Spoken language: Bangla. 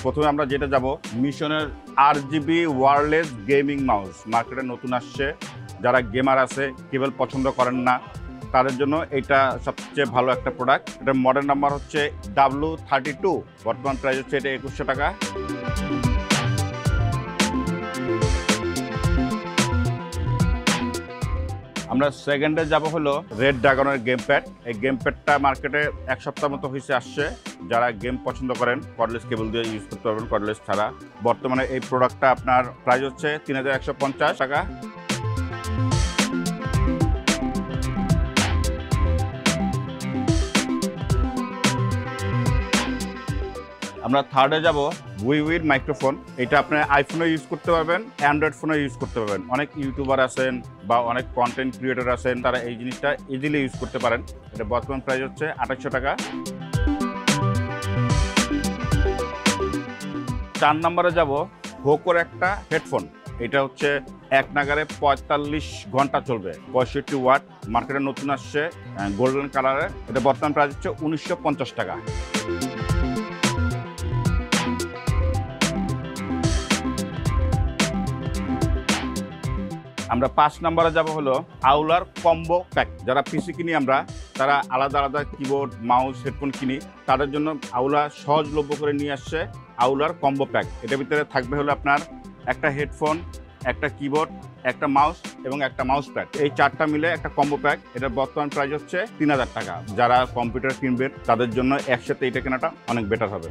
প্রথমে আমরা যেটা যাব মিশনের RGB ওয়্যারলেস গেমিং মাউস মার্কেটে নতুন আসছে। যারা গেমার আছে, কেবল পছন্দ করেন না, তাদের জন্য এটা সবচেয়ে ভালো একটা প্রোডাক্ট। এটার মডেল নাম্বার হচ্ছে W32, বর্তমান প্রাইস হচ্ছে এটা 2100 টাকা। আমরা সেকেন্ডে যাব হলো রেড ড্রাগনের গেম প্যাড। এই গেম প্যাডটা মার্কেটে এক সপ্তাহ মতো হয়েছে আসছে। যারা গেম পছন্দ করেন কর্ডলেস কেবল দিয়ে ইউজ করতে পারবেন, কর্ডলেস ছাড়া। বর্তমানে এই প্রোডাক্টটা আপনার প্রাইস হচ্ছে 3150 টাকা। আমরা থার্ডে যাব উইউইর মাইক্রোফোন। এটা আপনার আইফোনে ইউজ করতে পারবেন, অ্যান্ড্রয়েড ফোনে ইউজ করতে পারবেন। অনেক ইউটিউবার আছেন বা অনেক কন্টেন্ট ক্রিয়েটর আছেন, তারা এই জিনিসটা ইজিলি ইউজ করতে পারেন। এটা বর্তমান প্রাইস হচ্ছে 2800 টাকা। 4 নম্বরে যাব হোকোর একটা হেডফোন। এটা হচ্ছে এক নাগারে 45 ঘন্টা চলবে, 65 ওয়াট। মার্কেটে নতুন আসছে গোল্ডেন কালারের। এটা বর্তমান প্রাইস হচ্ছে 1950 টাকা। আমরা 5 নম্বরে যাব হলো আউলার কম্বো প্যাক। যারা পিসি কিনি আমরা, তারা আলাদা আলাদা কিবোর্ড, মাউস, হেডফোন কিনি, তাদের জন্য আউলা সহজলভ্য করে নিয়ে আসছে আউলার কম্বো প্যাক। এটার ভিতরে থাকবে হলো আপনার একটা হেডফোন, একটা কিবোর্ড, একটা মাউস এবং একটা মাউস প্যাড। এই 4টা মিলে একটা কম্বো প্যাক। এটার বর্তমান প্রাইস হচ্ছে 3000 টাকা। যারা কম্পিউটার কিনবেন তাদের জন্য একসাথে এটা কেনাটা অনেক বেটার হবে।